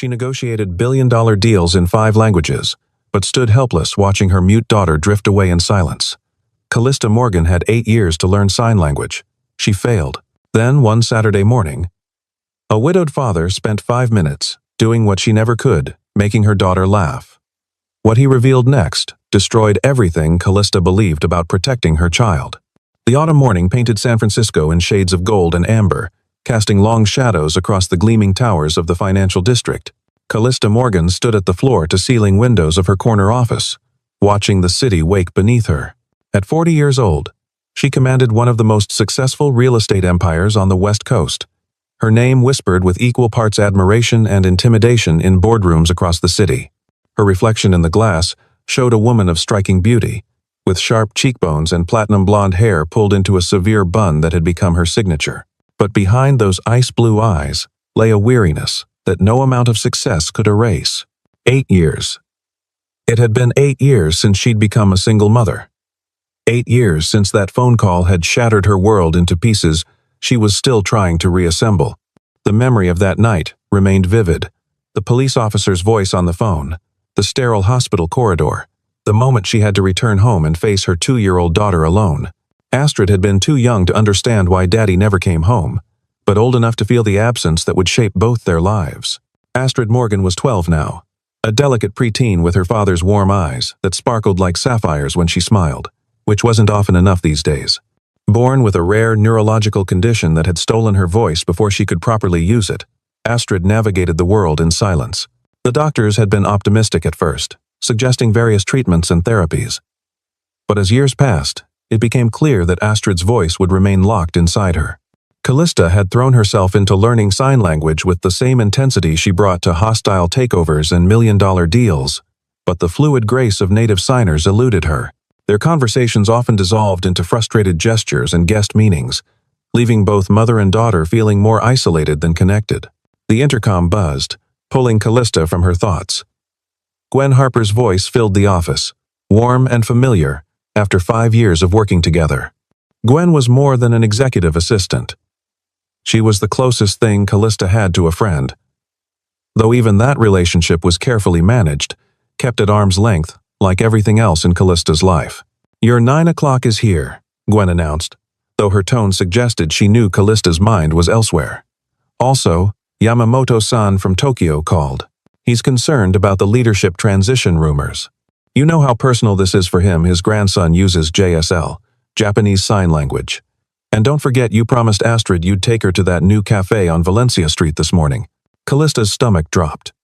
She negotiated billion-dollar deals in 5 languages, but stood helpless watching her mute daughter drift away in silence. Callista Morgan had 8 years to learn sign language. She failed. Then, one Saturday morning, a widowed father spent 5 minutes doing what she never could, making her daughter laugh. What he revealed next destroyed everything Callista believed about protecting her child. The autumn morning painted San Francisco in shades of gold and amber, casting long shadows across the gleaming towers of the financial district. Callista Morgan stood at the floor-to-ceiling windows of her corner office, watching the city wake beneath her. At 40 years old, she commanded one of the most successful real estate empires on the West Coast. Her name whispered with equal parts admiration and intimidation in boardrooms across the city. Her reflection in the glass showed a woman of striking beauty, with sharp cheekbones and platinum blonde hair pulled into a severe bun that had become her signature. But behind those ice-blue eyes lay a weariness that no amount of success could erase. 8 years. It had been 8 years since she'd become a single mother. 8 years since that phone call had shattered her world into pieces she was still trying to reassemble. The memory of that night remained vivid. The police officer's voice on the phone, the sterile hospital corridor, the moment she had to return home and face her 2-year-old daughter alone. Astrid had been too young to understand why Daddy never came home, but old enough to feel the absence that would shape both their lives. Astrid Morgan was 12 now, a delicate preteen with her father's warm eyes that sparkled like sapphires when she smiled, which wasn't often enough these days. Born with a rare neurological condition that had stolen her voice before she could properly use it, Astrid navigated the world in silence. The doctors had been optimistic at first, suggesting various treatments and therapies. But as years passed, it became clear that Astrid's voice would remain locked inside her. Callista had thrown herself into learning sign language with the same intensity she brought to hostile takeovers and million-dollar deals, but the fluid grace of native signers eluded her. Their conversations often dissolved into frustrated gestures and guessed meanings, leaving both mother and daughter feeling more isolated than connected. The intercom buzzed, pulling Callista from her thoughts. Gwen Harper's voice filled the office, warm and familiar, after 5 years of working together. Gwen was more than an executive assistant. She was the closest thing Callista had to a friend. Though even that relationship was carefully managed, kept at arm's length, like everything else in Callista's life. "Your 9 o'clock is here," Gwen announced, though her tone suggested she knew Callista's mind was elsewhere. Also, Yamamoto-san from Tokyo called. He's concerned about the leadership transition rumors. You know how personal this is for him. His grandson uses JSL, Japanese Sign Language. And don't forget you promised Astrid you'd take her to that new cafe on Valencia Street this morning. Callista's stomach dropped.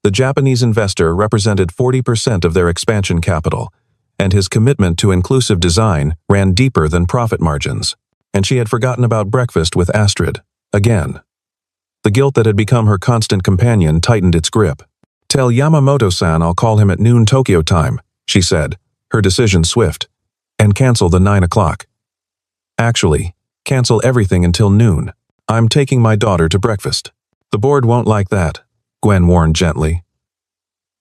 The Japanese investor represented 40% of their expansion capital, and his commitment to inclusive design ran deeper than profit margins. And she had forgotten about breakfast with Astrid, again. The guilt that had become her constant companion tightened its grip. "Tell Yamamoto-san I'll call him at noon Tokyo time," she said, her decision swift. "And cancel the 9 o'clock. Actually, cancel everything until noon. I'm taking my daughter to breakfast." "The board won't like that," Gwen warned gently.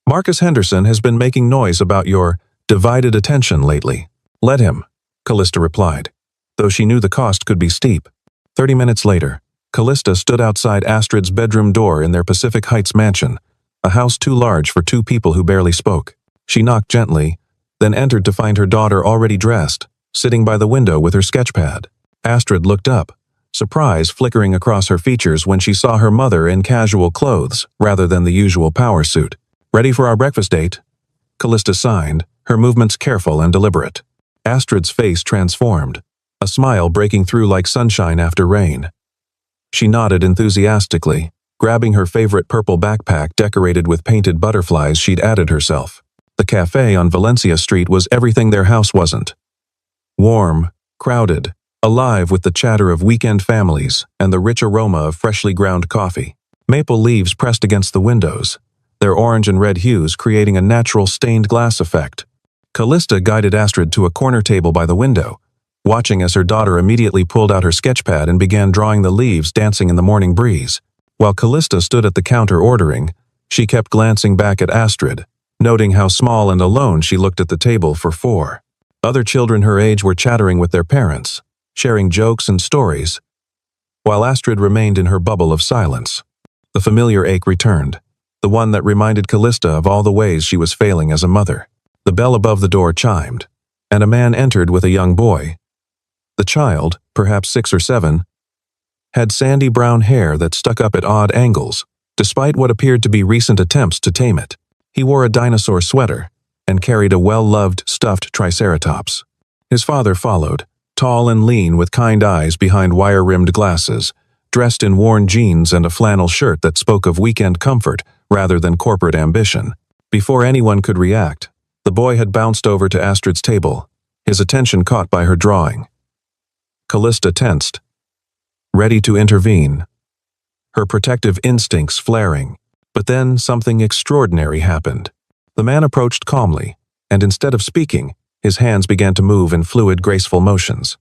"Marcus Henderson has been making noise about your divided attention lately." "Let him," Callista replied, though she knew the cost could be steep. 30 minutes later, Callista stood outside Astrid's bedroom door in their Pacific Heights mansion, a house too large for 2 people who barely spoke. She knocked gently, then entered to find her daughter already dressed, sitting by the window with her sketchpad. Astrid looked up, surprise flickering across her features when she saw her mother in casual clothes rather than the usual power suit. "Ready for our breakfast date?" Callista signed, her movements careful and deliberate. Astrid's face transformed, a smile breaking through like sunshine after rain. She nodded enthusiastically, grabbing her favorite purple backpack decorated with painted butterflies she'd added herself. The cafe on Valencia Street was everything their house wasn't. Warm, crowded, alive with the chatter of weekend families and the rich aroma of freshly ground coffee. Maple leaves pressed against the windows, their orange and red hues creating a natural stained glass effect. Callista guided Astrid to a corner table by the window, watching as her daughter immediately pulled out her sketchpad and began drawing the leaves dancing in the morning breeze. While Callista stood at the counter ordering, she kept glancing back at Astrid, noting how small and alone she looked at the table for 4. Other children her age were chattering with their parents, sharing jokes and stories, while Astrid remained in her bubble of silence. The familiar ache returned, the one that reminded Callista of all the ways she was failing as a mother. The bell above the door chimed, and a man entered with a young boy. The child, perhaps 6 or 7, had sandy brown hair that stuck up at odd angles, despite what appeared to be recent attempts to tame it. He wore a dinosaur sweater and carried a well-loved stuffed triceratops. His father followed, tall and lean with kind eyes behind wire-rimmed glasses, dressed in worn jeans and a flannel shirt that spoke of weekend comfort rather than corporate ambition. Before anyone could react, the boy had bounced over to Astrid's table, his attention caught by her drawing. Callista tensed, ready to intervene, her protective instincts flaring. But then something extraordinary happened. The man approached calmly, and instead of speaking, his hands began to move in fluid, graceful motions.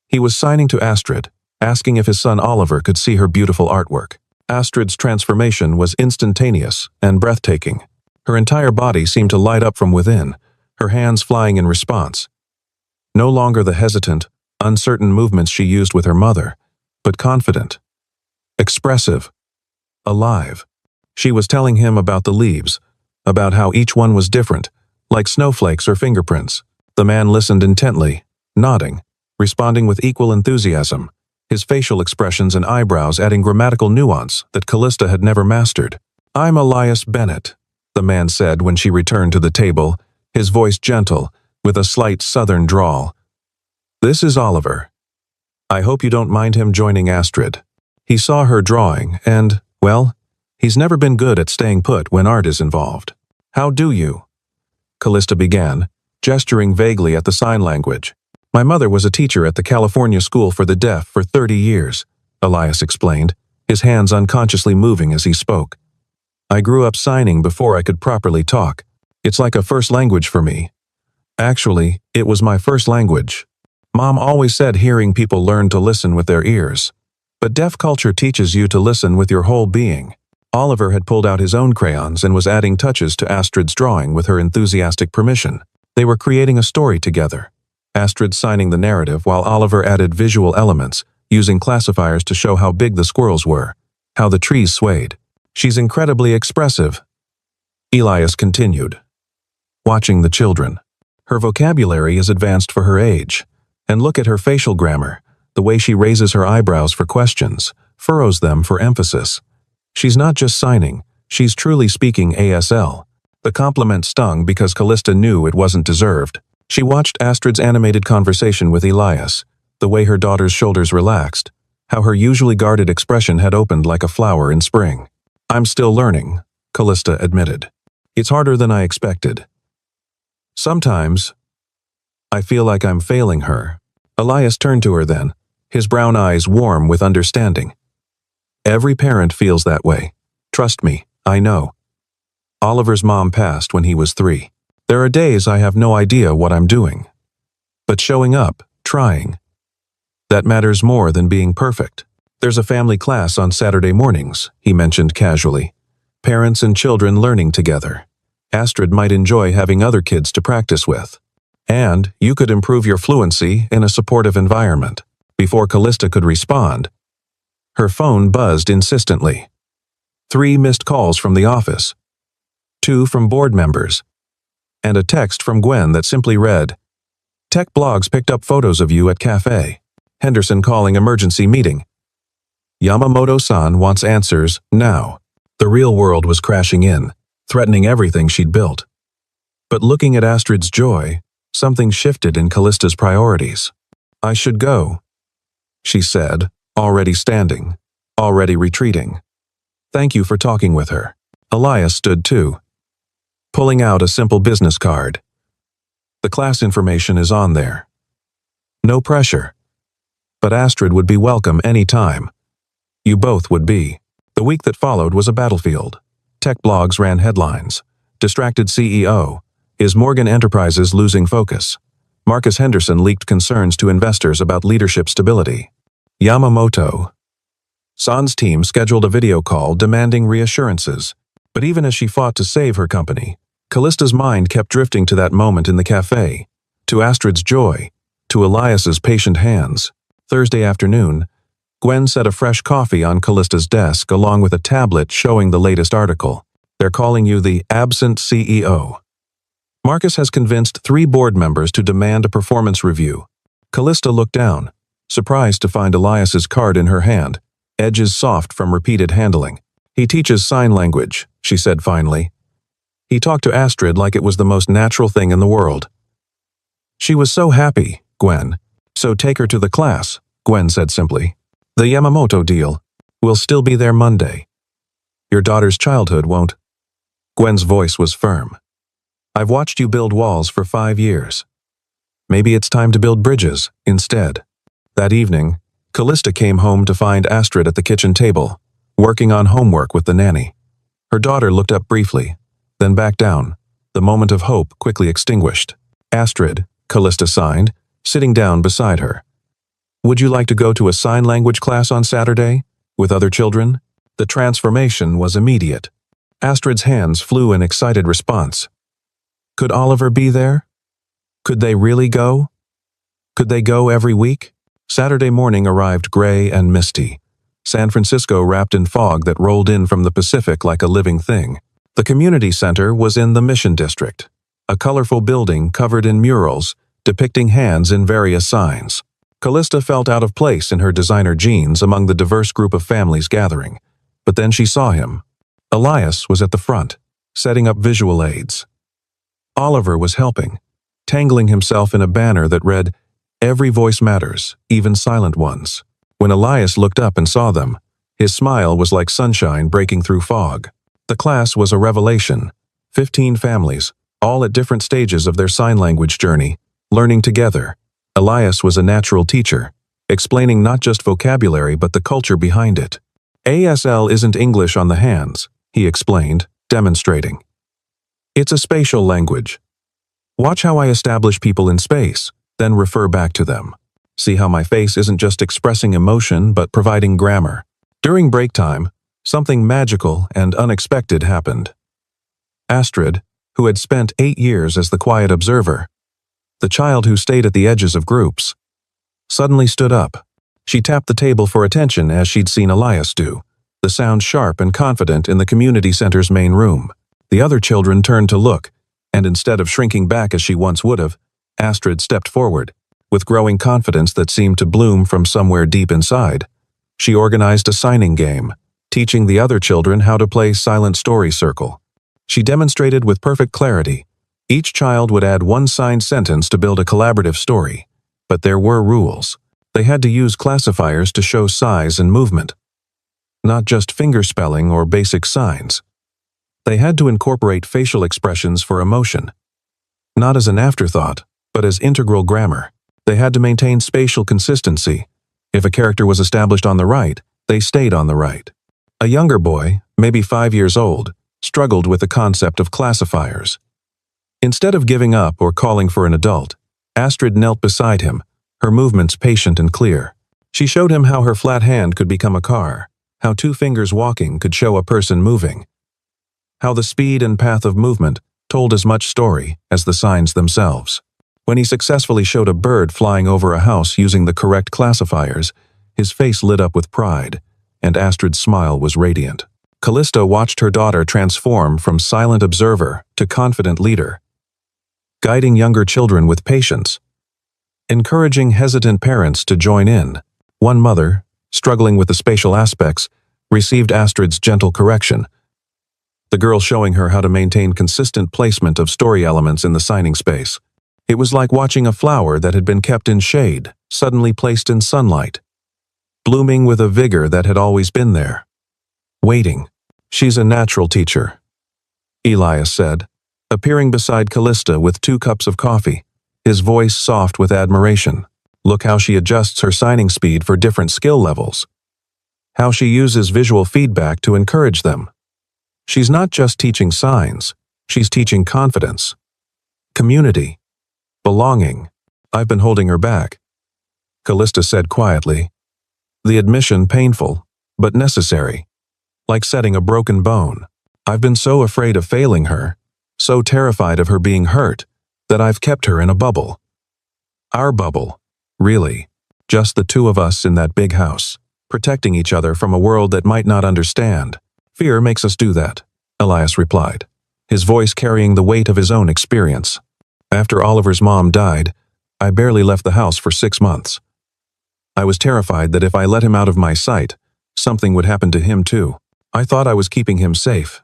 He was signing to Astrid, asking if his son Oliver could see her beautiful artwork. Astrid's transformation was instantaneous and breathtaking. Her entire body seemed to light up from within, her hands flying in response. No longer the hesitant, uncertain movements she used with her mother, but confident, expressive, alive. She was telling him about the leaves, about how each one was different, like snowflakes or fingerprints. The man listened intently, nodding, responding with equal enthusiasm, his facial expressions and eyebrows adding grammatical nuance that Callista had never mastered. "I'm Elias Bennett," the man said when she returned to the table, his voice gentle, with a slight southern drawl. "This is Oliver. I hope you don't mind him joining Astrid." He saw her drawing and, well, he's never been good at staying put when art is involved. "How do you?" Callista began, gesturing vaguely at the sign language. "My mother was a teacher at the California School for the Deaf for 30 years, Elias explained, his hands unconsciously moving as he spoke. "I grew up signing before I could properly talk. It's like a first language for me. Actually, it was my first language. Mom always said hearing people learn to listen with their ears. But deaf culture teaches you to listen with your whole being." Oliver had pulled out his own crayons and was adding touches to Astrid's drawing with her enthusiastic permission. They were creating a story together, Astrid signing the narrative while Oliver added visual elements, using classifiers to show how big the squirrels were, how the trees swayed. "She's incredibly expressive," Elias continued, watching the children. "Her vocabulary is advanced for her age. And look at her facial grammar, the way she raises her eyebrows for questions, furrows them for emphasis. She's not just signing, she's truly speaking ASL." The compliment stung because Callista knew it wasn't deserved. She watched Astrid's animated conversation with Elias, the way her daughter's shoulders relaxed, how her usually guarded expression had opened like a flower in spring. "I'm still learning," Callista admitted. "It's harder than I expected. Sometimes I feel like I'm failing her." Elias turned to her then, his brown eyes warm with understanding. "Every parent feels that way. Trust me, I know. Oliver's mom passed when he was 3. There are days I have no idea what I'm doing. But showing up, trying, that matters more than being perfect." "There's a family class on Saturday mornings," he mentioned casually. "Parents and children learning together. Astrid might enjoy having other kids to practice with. And you could improve your fluency in a supportive environment." Before Callista could respond, her phone buzzed insistently. 3 missed calls from the office, 2 from board members, and a text from Gwen that simply read, "Tech blogs picked up photos of you at Café. Henderson calling emergency meeting. Yamamoto-san wants answers now." The real world was crashing in, threatening everything she'd built. But looking at Astrid's joy, something shifted in Callista's priorities. "I should go," she said, already standing, already retreating. "Thank you for talking with her." Elias stood too, pulling out a simple business card. "The class information is on there. No pressure. But Astrid would be welcome any time. You both would be." The week that followed was a battlefield. Tech blogs ran headlines. "Distracted CEO. Is Morgan Enterprises losing focus?" Marcus Henderson leaked concerns to investors about leadership stability. Yamamoto-san's team scheduled a video call demanding reassurances. But even as she fought to save her company, Callista's mind kept drifting to that moment in the cafe, to Astrid's joy, to Elias's patient hands. Thursday afternoon, Gwen set a fresh coffee on Callista's desk along with a tablet showing the latest article. They're calling you the absent CEO. Marcus has convinced 3 board members to demand a performance review. Callista looked down, surprised to find Elias's card in her hand, edges soft from repeated handling. He teaches sign language, she said finally. He talked to Astrid like it was the most natural thing in the world. She was so happy, Gwen. So take her to the class, Gwen said simply. The Yamamoto deal. We'll still be there Monday. Your daughter's childhood won't. Gwen's voice was firm. I've watched you build walls for 5 years. Maybe it's time to build bridges, instead. That evening, Callista came home to find Astrid at the kitchen table, working on homework with the nanny. Her daughter looked up briefly, then back down, the moment of hope quickly extinguished. Astrid, Callista signed, sitting down beside her. Would you like to go to a sign language class on Saturday, with other children? The transformation was immediate. Astrid's hands flew in excited response. Could Oliver be there? Could they really go? Could they go every week? Saturday morning arrived gray and misty. San Francisco wrapped in fog that rolled in from the Pacific like a living thing. The community center was in the Mission District, a colorful building covered in murals depicting hands in various signs. Callista felt out of place in her designer jeans among the diverse group of families gathering, but then she saw him. Elias was at the front, setting up visual aids. Oliver was helping, tangling himself in a banner that read, "Every voice matters, even silent ones." When Elias looked up and saw them, his smile was like sunshine breaking through fog. The class was a revelation. 15 families, all at different stages of their sign language journey, learning together. Elias was a natural teacher, explaining not just vocabulary but the culture behind it. ASL isn't English on the hands, he explained, demonstrating. It's a spatial language. Watch how I establish people in space, then refer back to them. See how my face isn't just expressing emotion but providing grammar. During break time, something magical and unexpected happened. Astrid, who had spent 8 years as the quiet observer, the child who stayed at the edges of groups, suddenly stood up. She tapped the table for attention as she'd seen Elias do, the sound sharp and confident in the community center's main room. The other children turned to look, and instead of shrinking back as she once would have, Astrid stepped forward, with growing confidence that seemed to bloom from somewhere deep inside. She organized a signing game, teaching the other children how to play silent story circle. She demonstrated with perfect clarity. Each child would add one signed sentence to build a collaborative story, but there were rules. They had to use classifiers to show size and movement, not just fingerspelling or basic signs. They had to incorporate facial expressions for emotion, not as an afterthought, but as integral grammar. They had to maintain spatial consistency. If a character was established on the right, they stayed on the right. A younger boy, maybe 5 years old, struggled with the concept of classifiers. Instead of giving up or calling for an adult, Astrid knelt beside him, her movements patient and clear. She showed him how her flat hand could become a car, how 2 fingers walking could show a person moving, how the speed and path of movement told as much story as the signs themselves. When he successfully showed a bird flying over a house using the correct classifiers, his face lit up with pride, and Astrid's smile was radiant. Callista watched her daughter transform from silent observer to confident leader, guiding younger children with patience, encouraging hesitant parents to join in. One mother, struggling with the spatial aspects, received Astrid's gentle correction, the girl showing her how to maintain consistent placement of story elements in the signing space. It was like watching a flower that had been kept in shade, suddenly placed in sunlight, blooming with a vigor that had always been there. Waiting. She's a natural teacher, Elias said, appearing beside Callista with 2 cups of coffee, his voice soft with admiration. Look how she adjusts her signing speed for different skill levels. How she uses visual feedback to encourage them. She's not just teaching signs, she's teaching confidence, community, belonging. I've been holding her back, Callista said quietly. The admission painful, but necessary, like setting a broken bone. I've been so afraid of failing her, so terrified of her being hurt, that I've kept her in a bubble. Our bubble, really. Just the 2 of us in that big house, protecting each other from a world that might not understand. Fear makes us do that. Elias replied, his voice carrying the weight of his own experience. After Oliver's mom died, I barely left the house for 6 months. I was terrified that if I let him out of my sight, something would happen to him too. I thought I was keeping him safe,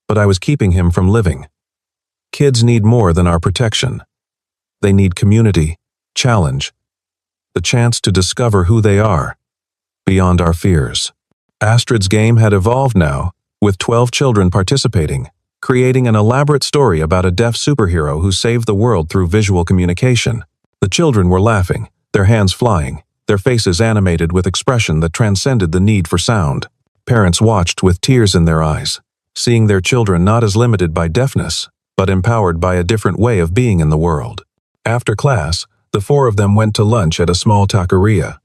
but I was keeping him from living. Kids need more than our protection. They need community, challenge, the chance to discover who they are, beyond our fears. Astrid's game had evolved now, with 12 children participating, creating an elaborate story about a deaf superhero who saved the world through visual communication. The children were laughing, their hands flying, their faces animated with expression that transcended the need for sound. Parents watched with tears in their eyes, seeing their children not as limited by deafness, but empowered by a different way of being in the world. After class, the 4 of them went to lunch at a small taqueria.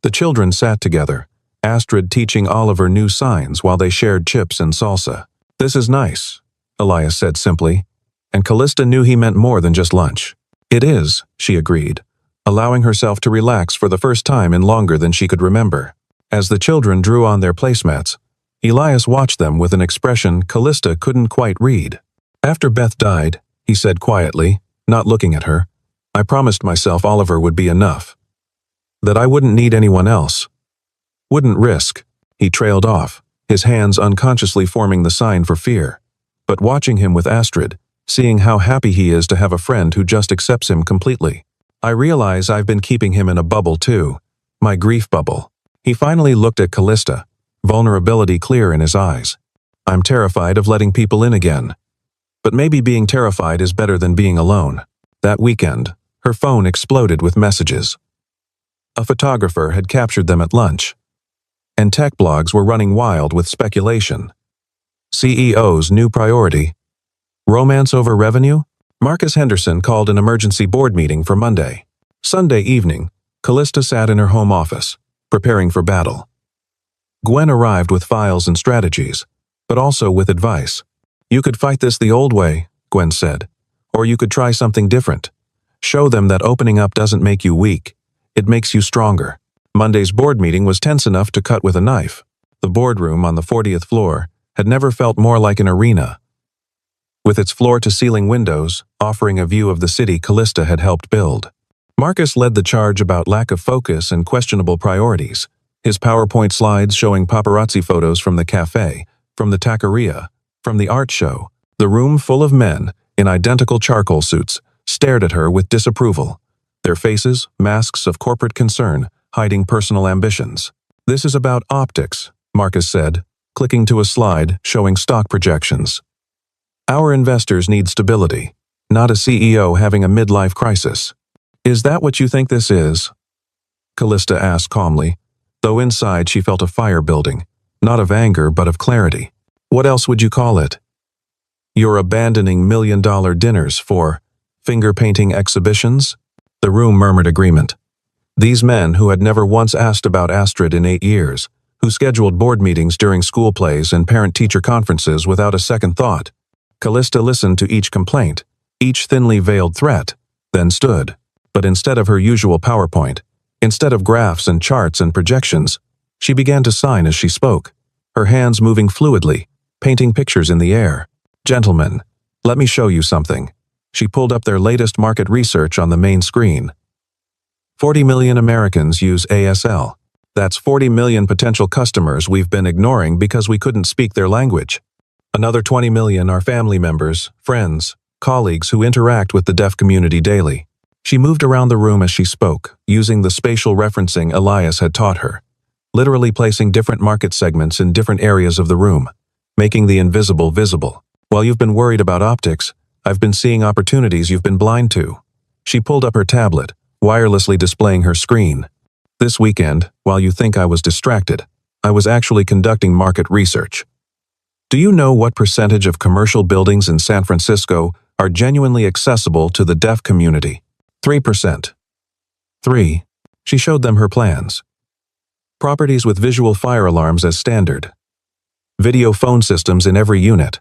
The children sat together, Astrid teaching Oliver new signs while they shared chips and salsa. "This is nice," Elias said simply, and Callista knew he meant more than just lunch. "It is," she agreed, allowing herself to relax for the first time in longer than she could remember. As the children drew on their placemats, Elias watched them with an expression Callista couldn't quite read. "After Beth died," he said quietly, not looking at her, "I promised myself Oliver would be enough. That I wouldn't need anyone else. Wouldn't risk." He trailed off, his hands unconsciously forming the sign for fear. But watching him with Astrid, seeing how happy he is to have a friend who just accepts him completely. "I realize I've been keeping him in a bubble too. My grief bubble." He finally looked at Callista, vulnerability clear in his eyes. "I'm terrified of letting people in again. But maybe being terrified is better than being alone." That weekend, her phone exploded with messages. A photographer had captured them at lunch, and tech blogs were running wild with speculation. CEO's new priority? Romance over revenue? Marcus Henderson called an emergency board meeting for Monday. Sunday evening, Callista sat in her home office, preparing for battle. Gwen arrived with files and strategies, but also with advice. "You could fight this the old way," Gwen said, "or you could try something different. Show them that opening up doesn't make you weak, it makes you stronger." Monday's board meeting was tense enough to cut with a knife. The boardroom on the 40th floor had never felt more like an arena. With its floor-to-ceiling windows, offering a view of the city Callista had helped build. Marcus led the charge about lack of focus and questionable priorities, his PowerPoint slides showing paparazzi photos from the café, from the taqueria, from the art show. The room full of men, in identical charcoal suits, stared at her with disapproval, their faces masks of corporate concern, hiding personal ambitions. "This is about optics," Marcus said, clicking to a slide showing stock projections. "Our investors need stability, not a CEO having a midlife crisis." "Is that what you think this is?" Callista asked calmly, though inside she felt a fire building, not of anger but of clarity. "What else would you call it? You're abandoning million-dollar dinners for finger-painting exhibitions?" The room murmured agreement. These men, who had never once asked about Astrid in 8 years, who scheduled board meetings during school plays and parent-teacher conferences without a second thought. Callista listened to each complaint, each thinly veiled threat, then stood. But instead of her usual PowerPoint, instead of graphs and charts and projections, she began to sign as she spoke, her hands moving fluidly, painting pictures in the air. "Gentlemen, let me show you something." She pulled up their latest market research on the main screen. 40 million Americans use ASL. That's 40 million potential customers we've been ignoring because we couldn't speak their language. Another 20 million are family members, friends, colleagues who interact with the deaf community daily. She moved around the room as she spoke, using the spatial referencing Elias had taught her, literally placing different market segments in different areas of the room, making the invisible visible. "While you've been worried about optics, I've been seeing opportunities you've been blind to." She pulled up her tablet, wirelessly displaying her screen. "This weekend, while you think I was distracted, I was actually conducting market research. Do you know what percentage of commercial buildings in San Francisco are genuinely accessible to the deaf community? 3%. 3. She showed them her plans. Properties with visual fire alarms as standard. Video phone systems in every unit.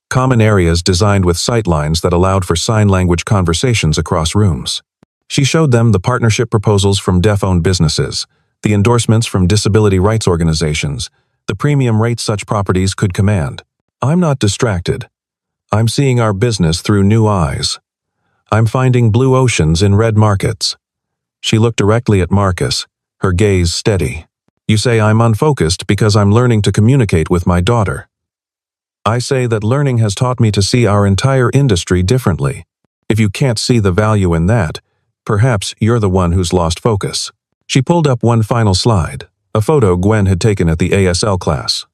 Common areas designed with sightlines that allowed for sign language conversations across rooms. She showed them the partnership proposals from deaf-owned businesses, the endorsements from disability rights organizations, the premium rates such properties could command. I'm not distracted. I'm seeing our business through new eyes. I'm finding blue oceans in red markets. She looked directly at Marcus, her gaze steady. You say I'm unfocused because I'm learning to communicate with my daughter. I say that learning has taught me to see our entire industry differently. If you can't see the value in that, perhaps you're the one who's lost focus. She pulled up one final slide, a photo Gwen had taken at the ASL class.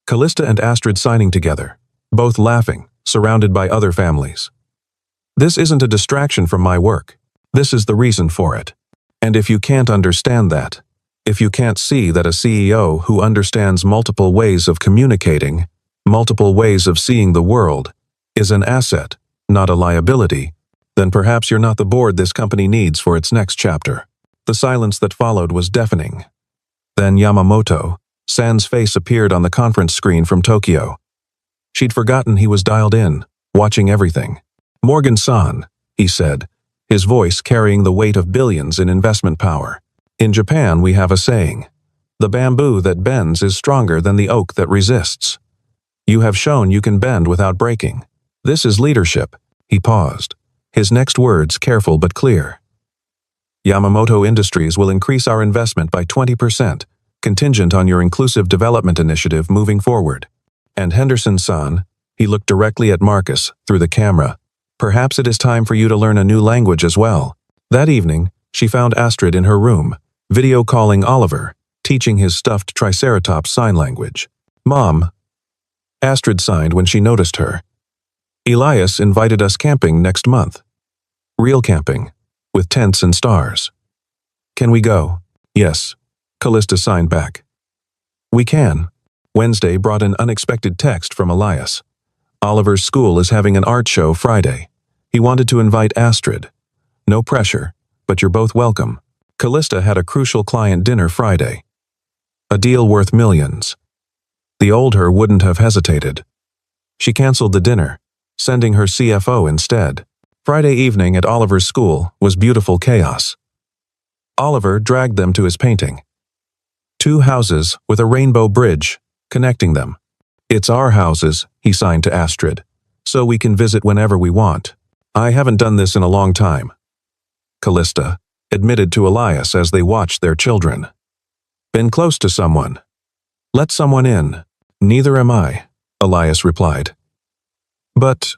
Callista and Astrid signing together, both laughing, surrounded by other families. This isn't a distraction from my work. This is the reason for it. And if you can't understand that, if you can't see that a CEO who understands multiple ways of communicating, multiple ways of seeing the world, is an asset, not a liability, then perhaps you're not the board this company needs for its next chapter. The silence that followed was deafening. Then Yamamoto, San's face appeared on the conference screen from Tokyo. She'd forgotten he was dialed in, watching everything. Morgan-san, he said, his voice carrying the weight of billions in investment power. In Japan we have a saying, the bamboo that bends is stronger than the oak that resists. You have shown you can bend without breaking. This is leadership. He paused, his next words careful but clear. Yamamoto Industries will increase our investment by 20%, contingent on your inclusive development initiative moving forward. And Henderson-san, he looked directly at Marcus through the camera. Perhaps it is time for you to learn a new language as well. That evening, she found Astrid in her room, video calling Oliver, teaching his stuffed triceratops sign language. Mom. Astrid signed when she noticed her. Elias invited us camping next month. Real camping, with tents and stars. Can we go? Yes. Callista signed back. We can. Wednesday brought an unexpected text from Elias. Oliver's school is having an art show Friday. He wanted to invite Astrid. No pressure, but you're both welcome. Callista had a crucial client dinner Friday. A deal worth millions. The old her wouldn't have hesitated. She canceled the dinner, sending her CFO instead. Friday evening at Oliver's school was beautiful chaos. Oliver dragged them to his painting. 2 houses with a rainbow bridge connecting them. It's our houses, he signed to Astrid, so we can visit whenever we want. I haven't done this in a long time. Callista admitted to Elias as they watched their children. Been close to someone. Let someone in. Neither am I, Elias replied. But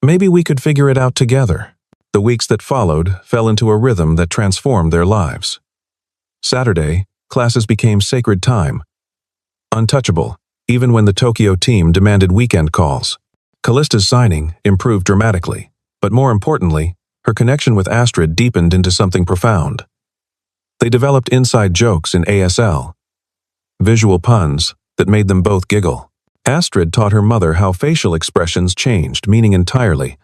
maybe we could figure it out together. The weeks that followed fell into a rhythm that transformed their lives. Saturday, classes became sacred time. Untouchable, even when the Tokyo team demanded weekend calls. Callista's signing improved dramatically, but more importantly, her connection with Astrid deepened into something profound. They developed inside jokes in ASL, visual puns that made them both giggle. Astrid taught her mother how facial expressions changed meaning entirely,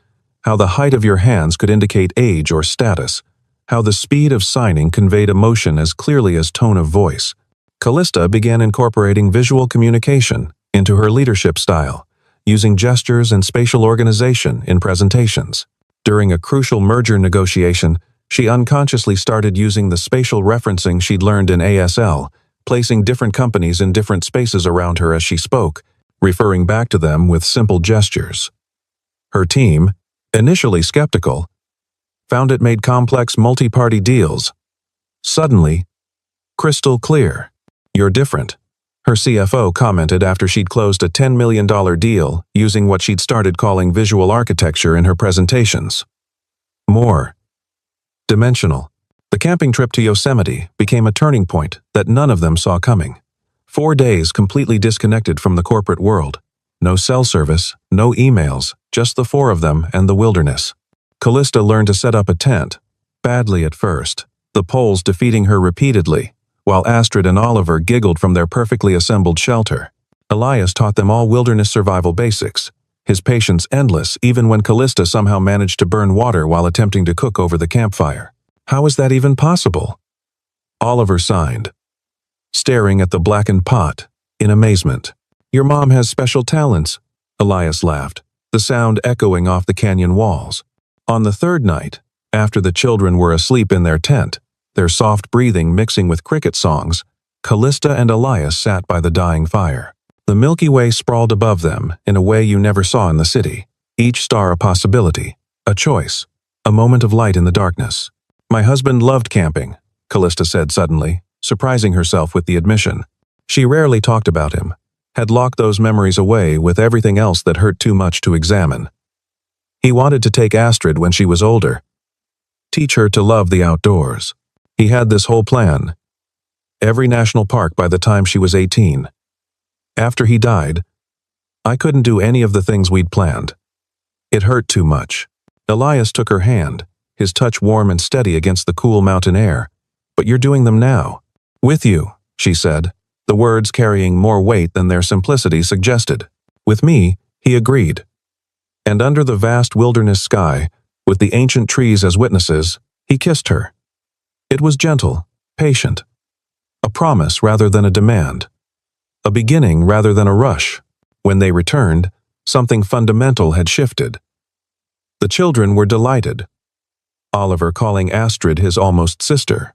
how the height of your hands could indicate age or status, how the speed of signing conveyed emotion as clearly as tone of voice. Callista began incorporating visual communication into her leadership style, using gestures and spatial organization in presentations. During a crucial merger negotiation, she unconsciously started using the spatial referencing she'd learned in ASL, placing different companies in different spaces around her as she spoke, referring back to them with simple gestures. Her team, initially skeptical, found it made complex multi-party deals suddenly crystal clear. You're different, her CFO commented after she'd closed a $10 million deal using what she'd started calling visual architecture in her presentations. More dimensional. The camping trip to Yosemite became a turning point that none of them saw coming. 4 days completely disconnected from the corporate world. No cell service, no emails, just the 4 of them and the wilderness. Callista learned to set up a tent, badly at first, the poles defeating her repeatedly, while Astrid and Oliver giggled from their perfectly assembled shelter. Elias taught them all wilderness survival basics, his patience endless even when Callista somehow managed to burn water while attempting to cook over the campfire. How is that even possible? Oliver signed, staring at the blackened pot in amazement. Your mom has special talents, Elias laughed, the sound echoing off the canyon walls. On the 3rd night, after the children were asleep in their tent, their soft breathing mixing with cricket songs, Callista and Elias sat by the dying fire. The Milky Way sprawled above them in a way you never saw in the city. Each star a possibility, a choice, a moment of light in the darkness. My husband loved camping, Callista said suddenly, surprising herself with the admission. She rarely talked about him, had locked those memories away with everything else that hurt too much to examine. He wanted to take Astrid when she was older, teach her to love the outdoors. He had this whole plan. Every national park by the time she was 18. After he died, I couldn't do any of the things we'd planned. It hurt too much. Elias took her hand, his touch warm and steady against the cool mountain air. But you're doing them now. With you, she said, the words carrying more weight than their simplicity suggested. With me, he agreed. And under the vast wilderness sky, with the ancient trees as witnesses, he kissed her. It was gentle, patient. A promise rather than a demand. A beginning rather than a rush. When they returned, something fundamental had shifted. The children were delighted. Oliver calling Astrid his almost sister.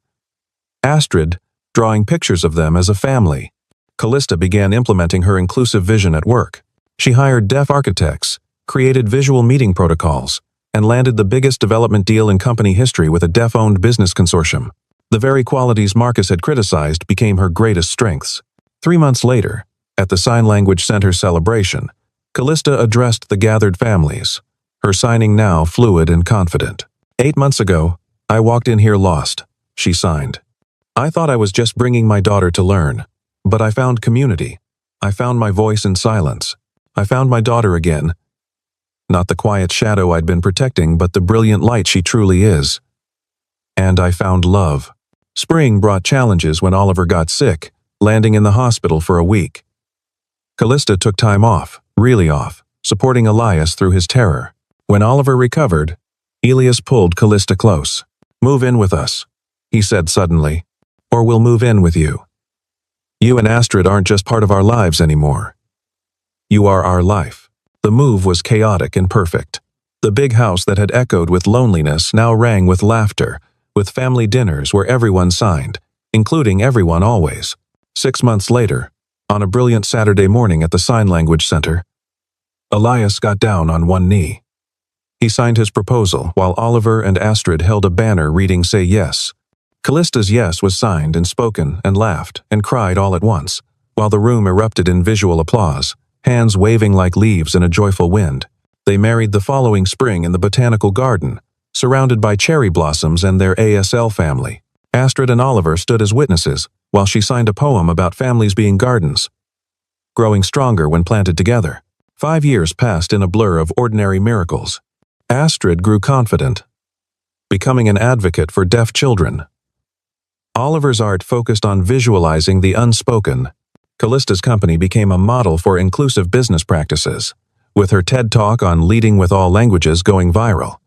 Astrid drawing pictures of them as a family. Callista began implementing her inclusive vision at work. She hired deaf architects, created visual meeting protocols, and landed the biggest development deal in company history with a deaf-owned business consortium. The very qualities Marcus had criticized became her greatest strengths. 3 months later, at the Sign Language Center celebration, Callista addressed the gathered families, her signing now fluid and confident. 8 months ago, I walked in here lost, she signed. I thought I was just bringing my daughter to learn, but I found community. I found my voice in silence. I found my daughter again. Not the quiet shadow I'd been protecting, but the brilliant light she truly is. And I found love. Spring brought challenges when Oliver got sick, landing in the hospital for a week. Callista took time off, really off, supporting Elias through his terror. When Oliver recovered, Elias pulled Callista close. Move in with us, he said suddenly, or we'll move in with you. You and Astrid aren't just part of our lives anymore. You are our life. The move was chaotic and perfect. The big house that had echoed with loneliness now rang with laughter, with family dinners where everyone signed, including everyone always. 6 months later, on a brilliant Saturday morning at the Sign Language Center, Elias got down on one knee. He signed his proposal while Oliver and Astrid held a banner reading "Say Yes." Callista's yes was signed and spoken and laughed and cried all at once, while the room erupted in visual applause, hands waving like leaves in a joyful wind. They married the following spring in the botanical garden, surrounded by cherry blossoms and their ASL family. Astrid and Oliver stood as witnesses, while she signed a poem about families being gardens, growing stronger when planted together. 5 years passed in a blur of ordinary miracles. Astrid grew confident, becoming an advocate for deaf children. Oliver's art focused on visualizing the unspoken. Callista's company became a model for inclusive business practices, with her TED Talk on leading with all languages going viral.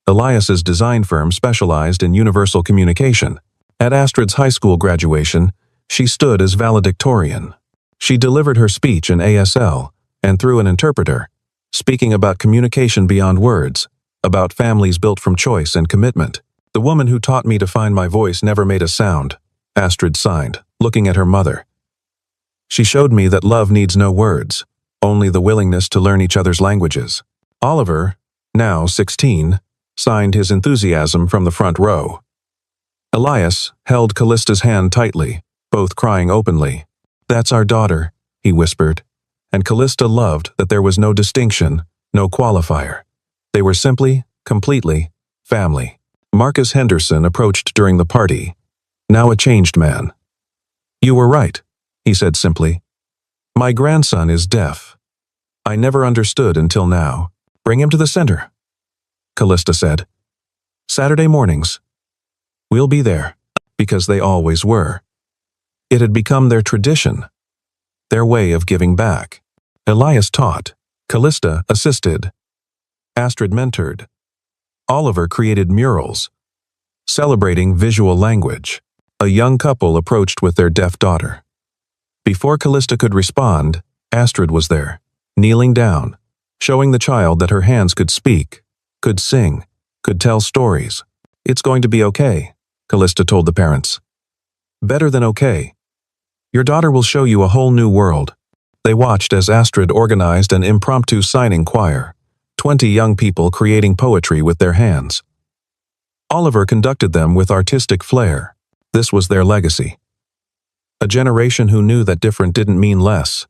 Elias's design firm specialized in universal communication. At Astrid's high school graduation, she stood as valedictorian. She delivered her speech in ASL, and through an interpreter, speaking about communication beyond words, about families built from choice and commitment. The woman who taught me to find my voice never made a sound, Astrid signed, looking at her mother. She showed me that love needs no words, only the willingness to learn each other's languages. Oliver, now 16, signed his enthusiasm from the front row. Elias held Callista's hand tightly, both crying openly. "That's our daughter," he whispered, and Callista loved that there was no distinction, no qualifier. They were simply, completely, family. Marcus Henderson approached during the party, now a changed man. "You were right," he said simply. "My grandson is deaf. I never understood until now. Bring him to the center," Callista said. "Saturday mornings. We'll be there," because they always were. It had become their tradition, their way of giving back. Elias taught, Callista assisted. Astrid mentored. Oliver created murals, celebrating visual language. A young couple approached with their deaf daughter. Before Callista could respond, Astrid was there, kneeling down, showing the child that her hands could speak, could sing, could tell stories. "It's going to be okay," Callista told the parents. "Better than okay. Your daughter will show you a whole new world." They watched as Astrid organized an impromptu signing choir, 20 young people creating poetry with their hands. Oliver conducted them with artistic flair. This was their legacy. A generation who knew that different didn't mean less,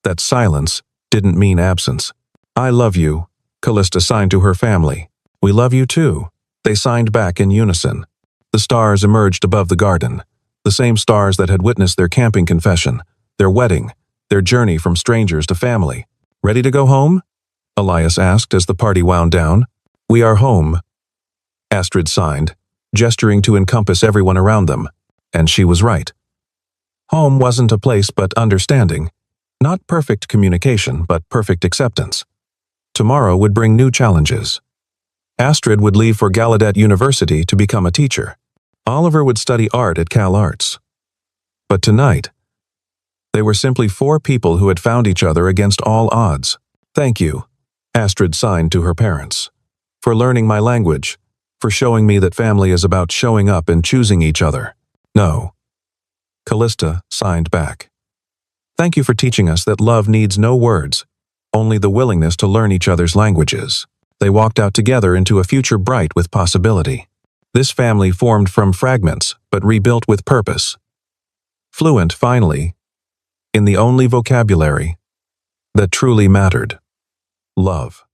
that silence didn't mean absence. "I love you," Callista signed to her family. "We love you too," they signed back in unison. The stars emerged above the garden, the same stars that had witnessed their camping confession, their wedding, their journey from strangers to family. "Ready to go home?" Elias asked as the party wound down. "We are home," Astrid signed, gesturing to encompass everyone around them. And she was right. Home wasn't a place but understanding. Not perfect communication, but perfect acceptance. Tomorrow would bring new challenges. Astrid would leave for Gallaudet University to become a teacher. Oliver would study art at Cal Arts. But tonight, they were simply four people who had found each other against all odds. "Thank you," Astrid signed to her parents, "for learning my language, for showing me that family is about showing up and choosing each other." "No," Callista signed back. "Thank you for teaching us that love needs no words, only the willingness to learn each other's languages." They walked out together into a future bright with possibility. This family formed from fragments, but rebuilt with purpose. Fluent, finally, in the only vocabulary that truly mattered: love.